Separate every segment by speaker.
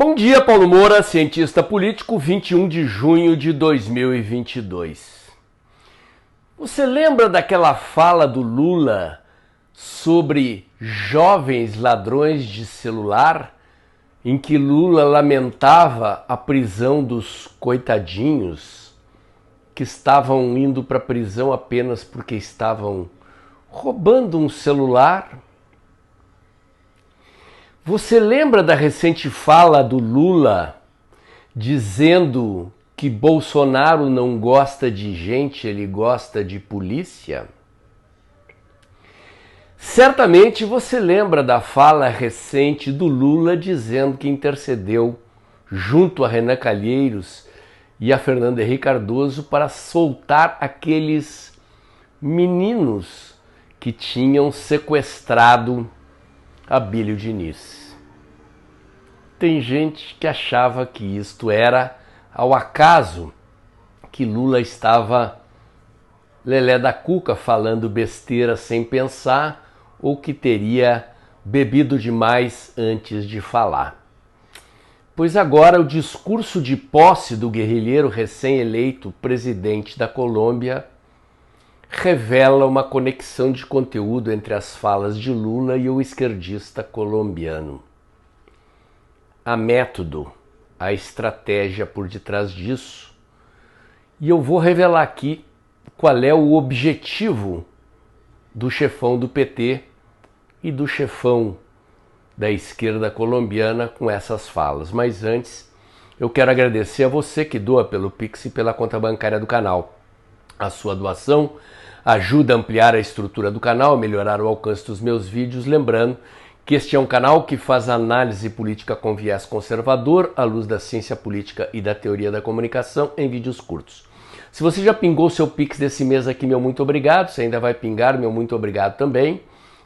Speaker 1: Bom dia, Paulo Moura, cientista político, 21 de junho de 2022. Você lembra daquela fala do Lula sobre jovens ladrões de celular, em que Lula lamentava a prisão dos coitadinhos que estavam indo para a prisão apenas porque estavam roubando um celular? Você lembra da recente fala do Lula dizendo que Bolsonaro não gosta de gente, ele gosta de polícia? Certamente você lembra da fala recente do Lula dizendo que intercedeu junto a Renan Calheiros e a Fernando Henrique Cardoso para soltar aqueles meninos que tinham sequestrado Abílio Diniz. Tem gente que achava que isto era ao acaso, que Lula estava lelé da cuca falando besteira sem pensar ou que teria bebido demais antes de falar. Pois agora o discurso de posse do guerrilheiro recém-eleito presidente da Colômbia revela uma conexão de conteúdo entre as falas de Lula e o esquerdista colombiano. Há método, há estratégia por detrás disso, e eu vou revelar aqui qual é o objetivo do chefão do PT e do chefão da esquerda colombiana com essas falas. Mas antes, eu quero agradecer a você que doa pelo Pix e pela conta bancária do canal. A sua doação ajuda a ampliar a estrutura do canal, melhorar o alcance dos meus vídeos, lembrando que este é um canal que faz análise política com viés conservador, à luz da ciência política e da teoria da comunicação, em vídeos curtos. Se você já pingou seu Pix desse mês aqui, meu muito obrigado. Se ainda vai pingar, meu muito obrigado também.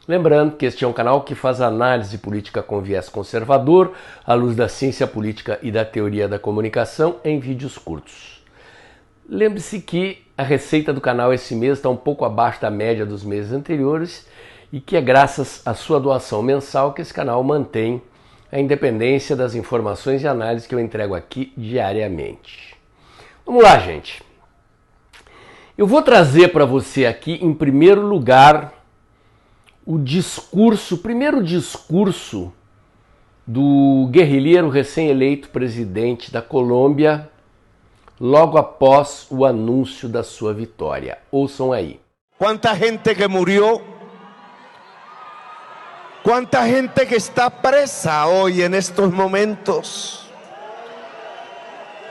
Speaker 1: Lembrando que este é um canal que faz análise política com viés conservador, à luz da ciência política e da teoria da comunicação, em vídeos curtos. Lembre-se que a receita do canal esse mês está um pouco abaixo da média dos meses anteriores e que é graças à sua doação mensal que esse canal mantém a independência das informações e análises que eu entrego aqui diariamente. Vamos lá, gente. Eu vou trazer para você aqui, em primeiro lugar, o primeiro discurso do guerrilheiro recém-eleito presidente da Colômbia, logo após o anúncio da sua vitória. Ouçam aí.
Speaker 2: Quanta gente que murió, quanta gente que está presa hoy en estos momentos,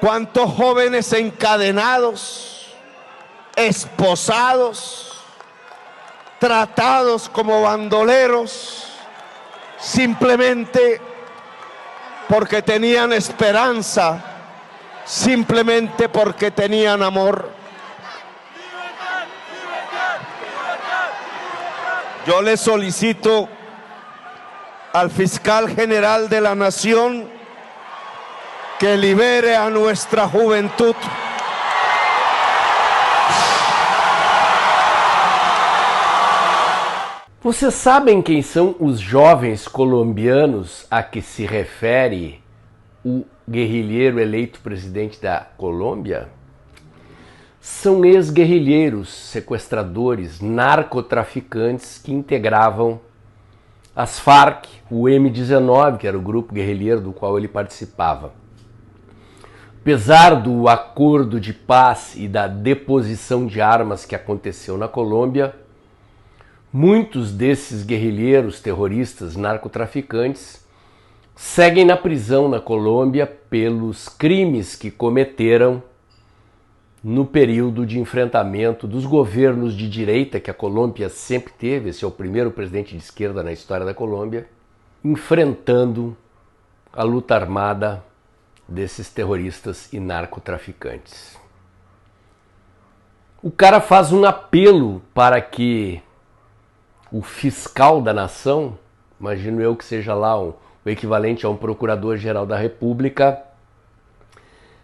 Speaker 2: cuántos jóvenes encadenados, esposados, tratados como bandoleros, simplemente porque tenían esperanza, simplemente porque tenían amor. Yo le solicito al fiscal general de la nación que libere a nuestra juventud.
Speaker 1: Vocês sabem quem são os jovens colombianos a que se refere o guerrilheiro eleito presidente da Colômbia? São ex-guerrilheiros, sequestradores, narcotraficantes que integravam as Farc, o M19, que era o grupo guerrilheiro do qual ele participava. Apesar do acordo de paz e da deposição de armas que aconteceu na Colômbia, muitos desses guerrilheiros, terroristas, narcotraficantes seguem na prisão na Colômbia pelos crimes que cometeram no período de enfrentamento dos governos de direita que a Colômbia sempre teve. Esse é o primeiro presidente de esquerda na história da Colômbia, enfrentando a luta armada desses terroristas e narcotraficantes. O cara faz um apelo para que o fiscal da nação, imagino eu que seja lá o equivalente a um procurador-geral da República,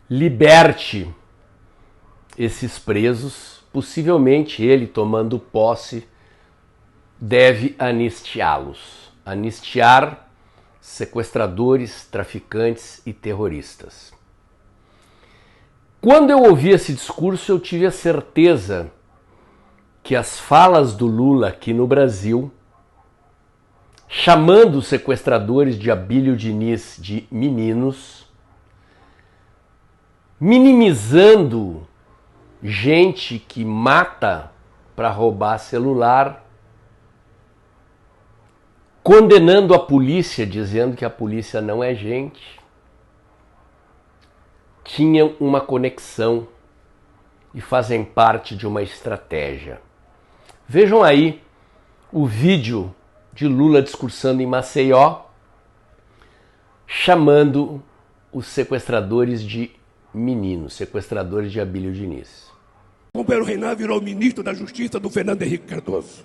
Speaker 1: liberte esses presos. Possivelmente ele, tomando posse, deve anistiá-los. Anistiar sequestradores, traficantes e terroristas. Quando eu ouvi esse discurso, eu tive a certeza que as falas do Lula aqui no Brasil, chamando os sequestradores de Abílio Diniz de meninos, minimizando gente que mata para roubar celular, condenando a polícia, dizendo que a polícia não é gente, tinham uma conexão e fazem parte de uma estratégia. Vejam aí o vídeo de Lula discursando em Maceió, chamando os sequestradores de meninos, sequestradores de Abílio Diniz.
Speaker 3: O companheiro Renan virou ministro da Justiça do Fernando Henrique Cardoso.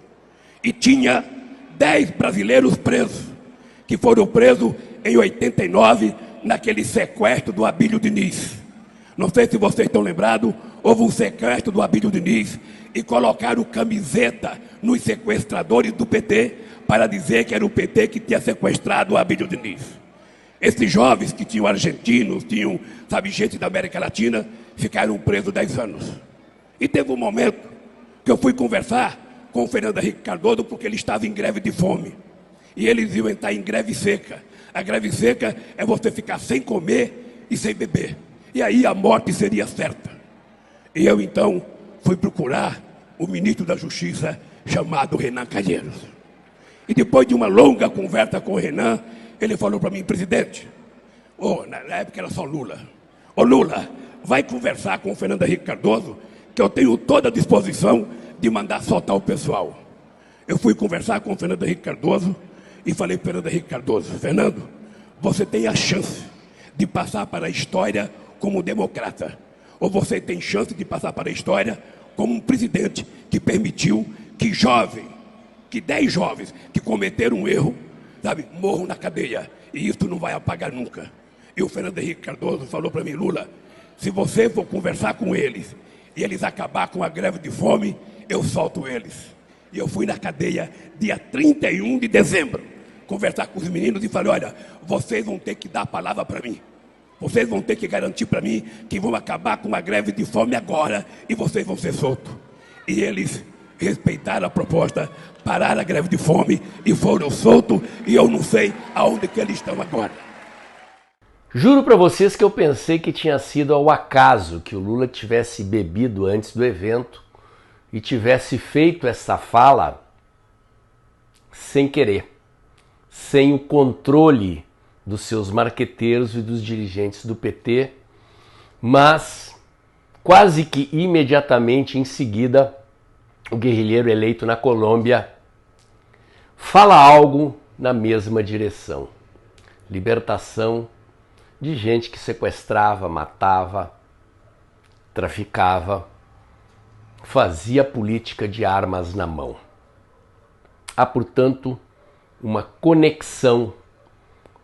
Speaker 3: E tinha 10 brasileiros presos, que foram presos em 89, naquele sequestro do Abílio Diniz. Não sei se vocês estão lembrados, houve um sequestro do Abílio Diniz e colocaram camiseta nos sequestradores do PT para dizer que era o PT que tinha sequestrado o Abílio Diniz. Esses jovens que tinham argentinos, tinham, gente da América Latina, ficaram presos 10 anos. E teve um momento que eu fui conversar com o Fernando Henrique Cardoso porque ele estava em greve de fome. E eles iam entrar em greve seca. A greve seca é você ficar sem comer e sem beber. E aí a morte seria certa. E eu então fui procurar o ministro da Justiça chamado Renan Calheiros. E depois de uma longa conversa com o Renan, ele falou para mim: presidente, na época era só Lula. Lula, vai conversar com o Fernando Henrique Cardoso, que eu tenho toda a disposição de mandar soltar o pessoal. Eu fui conversar com o Fernando Henrique Cardoso e falei para o Fernando Henrique Cardoso: Fernando, você tem a chance de passar para a história como democrata, ou você tem chance de passar para a história como um presidente que permitiu que 10 jovens que cometeram um erro, morram na cadeia, e isso não vai apagar nunca. E o Fernando Henrique Cardoso falou para mim: Lula, se você for conversar com eles e eles acabar com a greve de fome, eu solto eles. E eu fui na cadeia dia 31 de dezembro conversar com os meninos e falei: olha, vocês vão ter que dar a palavra para mim. Vocês vão ter que garantir para mim que vão acabar com a greve de fome agora e vocês vão ser soltos. E eles respeitaram a proposta, pararam a greve de fome e foram soltos, e eu não sei aonde que eles estão agora.
Speaker 1: Juro para vocês que eu pensei que tinha sido ao acaso que o Lula tivesse bebido antes do evento e tivesse feito essa fala sem querer, sem o controle dos seus marqueteiros e dos dirigentes do PT, mas quase que imediatamente em seguida o guerrilheiro eleito na Colômbia fala algo na mesma direção: libertação de gente que sequestrava, matava, traficava, fazia política de armas na mão. Há, portanto, uma conexão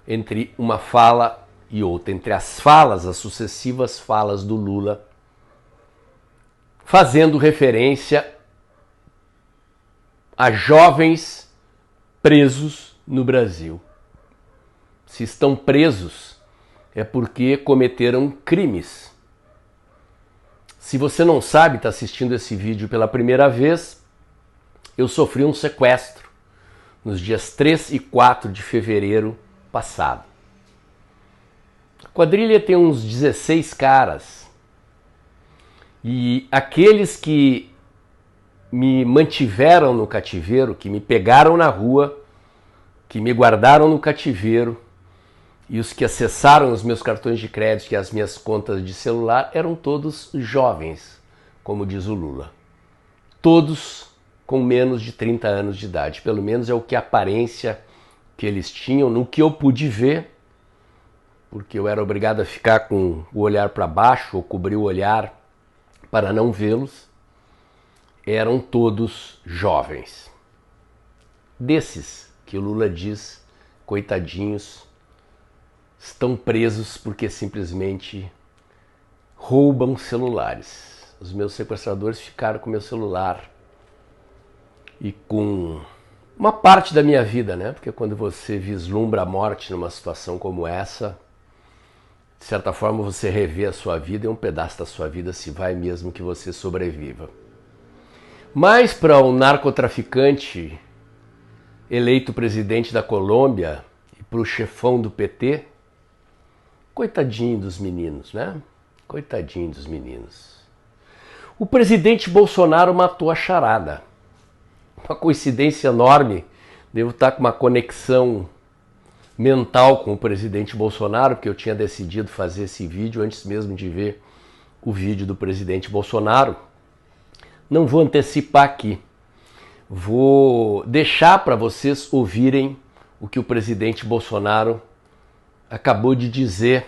Speaker 1: entre uma fala e outra, entre as falas, as sucessivas falas do Lula, fazendo referência a jovens presos no Brasil. Se estão presos, é porque cometeram crimes. Se você não sabe, está assistindo esse vídeo pela primeira vez, eu sofri um sequestro nos dias 3 e 4 de fevereiro passado. A quadrilha tem uns 16 caras. E aqueles que me mantiveram no cativeiro, que me pegaram na rua, que me guardaram no cativeiro, e os que acessaram os meus cartões de crédito e as minhas contas de celular eram todos jovens, como diz o Lula. Todos com menos de 30 anos de idade. Pelo menos é o que a aparência que eles tinham, no que eu pude ver, porque eu era obrigado a ficar com o olhar para baixo ou cobrir o olhar para não vê-los. Eram todos jovens. Desses que o Lula diz, coitadinhos, estão presos porque simplesmente roubam celulares. Os meus sequestradores ficaram com meu celular e com uma parte da minha vida, né? Porque quando você vislumbra a morte numa situação como essa, de certa forma você revê a sua vida e um pedaço da sua vida se vai mesmo que você sobreviva. Mas para o narcotraficante eleito presidente da Colômbia e para o chefão do PT, coitadinho dos meninos, né? Coitadinho dos meninos. O presidente Bolsonaro matou a charada. Uma coincidência enorme, devo estar com uma conexão mental com o presidente Bolsonaro, porque eu tinha decidido fazer esse vídeo antes mesmo de ver o vídeo do presidente Bolsonaro. Não vou antecipar aqui. Vou deixar para vocês ouvirem o que o presidente Bolsonaro acabou de dizer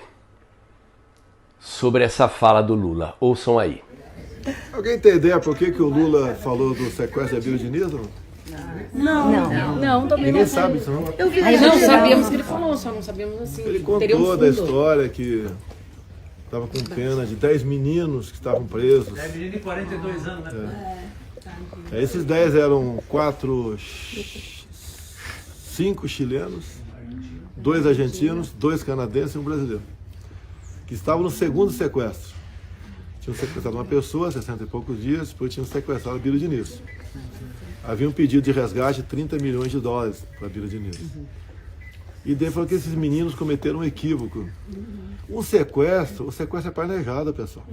Speaker 1: sobre essa fala do Lula. Ouçam aí.
Speaker 4: Alguém tem ideia por que o Lula falou do sequestro da Bíblia Diniz?
Speaker 5: Não, também
Speaker 4: Ninguém
Speaker 5: não
Speaker 4: sabe isso, não?
Speaker 5: Eu vi
Speaker 6: Não sabíamos que ele falou, só não sabíamos assim.
Speaker 4: Ele
Speaker 6: teria um
Speaker 4: contou da
Speaker 6: fundo.
Speaker 4: história que estava com pena de 10 meninos que estavam presos.
Speaker 7: 10 meninos de 42 anos, né?
Speaker 4: Esses 10 eram 5 chilenos, 2 argentinos, 2 canadenses e um brasileiro, que estavam no segundo sequestro. Tinham sequestrado uma pessoa, 60 e poucos dias, depois tinham sequestrado a Bíblia Diniz. Havia um pedido de resgate de 30 milhões de dólares para a Bíblia Diniz. E daí falou que esses meninos cometeram um equívoco. O sequestro é planejado, pessoal.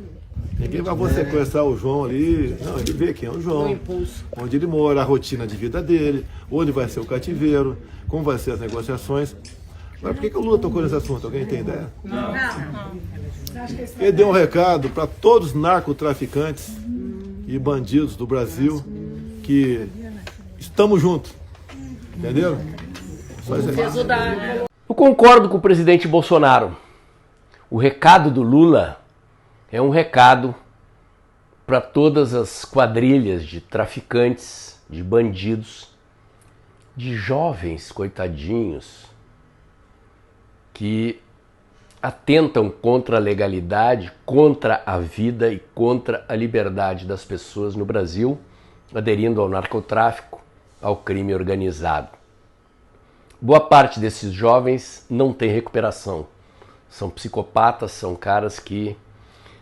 Speaker 4: Ninguém vai sequestrar o João ali. Não, ele vê quem é o João, onde ele mora, a rotina de vida dele, onde vai ser o cativeiro, como vai ser as negociações. Mas por que o Lula tocou nesse assunto? Alguém tem ideia?
Speaker 5: Não.
Speaker 4: Ele deu um recado para todos os narcotraficantes e bandidos do Brasil que estamos juntos. Entenderam? Só isso aí.
Speaker 1: Eu concordo com o presidente Bolsonaro. O recado do Lula é um recado para todas as quadrilhas de traficantes, de bandidos, de jovens coitadinhos que atentam contra a legalidade, contra a vida e contra a liberdade das pessoas no Brasil, aderindo ao narcotráfico, ao crime organizado. Boa parte desses jovens não tem recuperação. São psicopatas, são caras que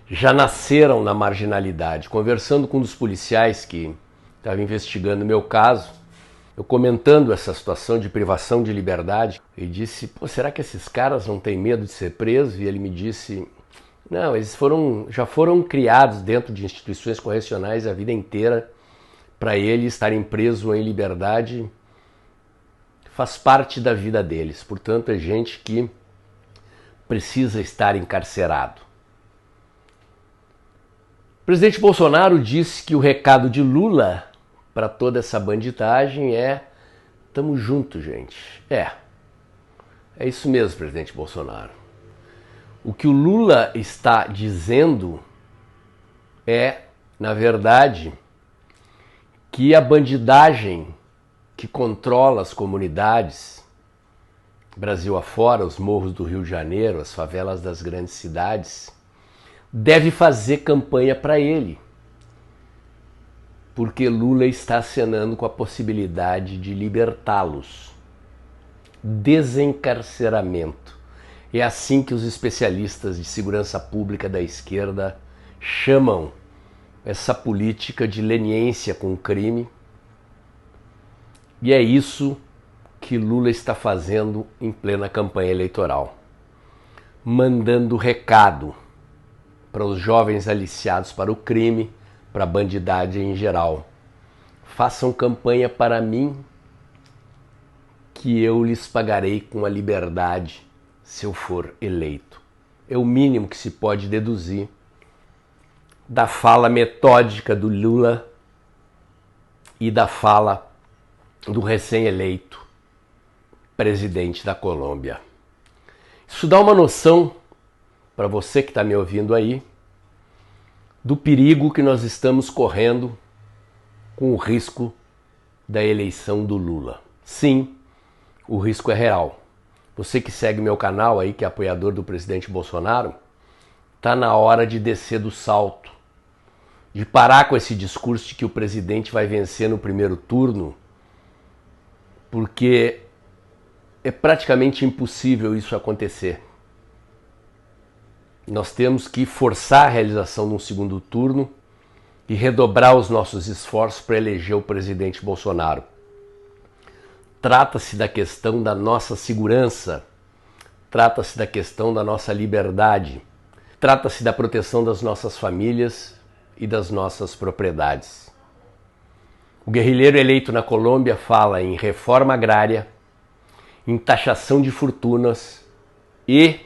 Speaker 1: já nasceram na marginalidade. Conversando com um dos policiais que estava investigando o meu caso, eu comentando essa situação de privação de liberdade, ele disse, pô, será que esses caras não têm medo de ser presos? E ele me disse, não, eles já foram criados dentro de instituições correcionais a vida inteira. Para eles estarem presos ou em liberdade faz parte da vida deles. Portanto, é gente que precisa estar encarcerado. O presidente Bolsonaro disse que o recado de Lula para toda essa bandidagem é: tamo junto, gente. É isso mesmo, presidente Bolsonaro. O que o Lula está dizendo é, na verdade, que a bandidagem que controla as comunidades, Brasil afora, os morros do Rio de Janeiro, as favelas das grandes cidades, deve fazer campanha para ele. Porque Lula está acenando com a possibilidade de libertá-los. Desencarceramento. É assim que os especialistas de segurança pública da esquerda chamam essa política de leniência com o crime. E é isso que Lula está fazendo em plena campanha eleitoral. Mandando recado para os jovens aliciados para o crime, para a bandidagem em geral. Façam campanha para mim, que eu lhes pagarei com a liberdade se eu for eleito. É o mínimo que se pode deduzir da fala metódica do Lula e da fala do recém-eleito presidente da Colômbia. Isso dá uma noção, para você que está me ouvindo aí, do perigo que nós estamos correndo com o risco da eleição do Lula. Sim, o risco é real. Você que segue meu canal aí, que é apoiador do presidente Bolsonaro, está na hora de descer do salto, de parar com esse discurso de que o presidente vai vencer no primeiro turno porque é praticamente impossível isso acontecer. Nós temos que forçar a realização de um segundo turno e redobrar os nossos esforços para eleger o presidente Bolsonaro. Trata-se da questão da nossa segurança, trata-se da questão da nossa liberdade, trata-se da proteção das nossas famílias e das nossas propriedades. O guerrilheiro eleito na Colômbia fala em reforma agrária, em taxação de fortunas e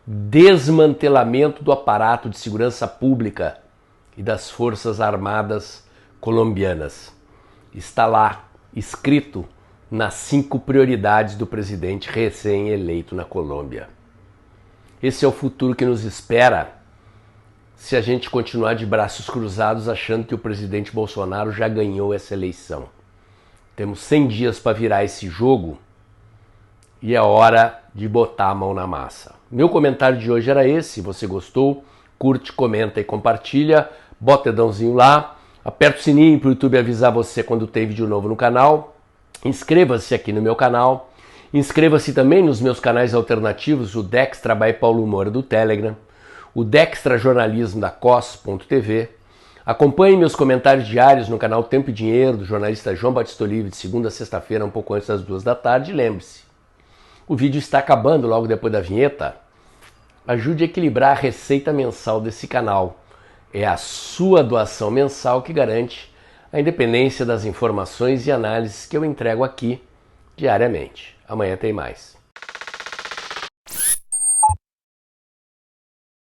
Speaker 1: desmantelamento do aparato de segurança pública e das Forças Armadas colombianas. Está lá, escrito nas 5 prioridades do presidente recém-eleito na Colômbia. Esse é o futuro que nos espera se a gente continuar de braços cruzados achando que o presidente Bolsonaro já ganhou essa eleição. Temos 100 dias para virar esse jogo e é hora de botar a mão na massa. Meu comentário de hoje era esse. Se você gostou, curte, comenta e compartilha. Bota o dedãozinho lá. Aperta o sininho para o YouTube avisar você quando tem vídeo novo no canal. Inscreva-se aqui no meu canal. Inscreva-se também nos meus canais alternativos, o Dextra by Paulo Moura do Telegram, o Dextra Jornalismo da COS.tv. Acompanhe meus comentários diários no canal Tempo e Dinheiro, do jornalista João Batista Olive, de segunda a sexta-feira, um pouco antes das 2 da tarde. E lembre-se, o vídeo está acabando logo depois da vinheta. Ajude a equilibrar a receita mensal desse canal. É a sua doação mensal que garante a independência das informações e análises que eu entrego aqui diariamente. Amanhã tem mais.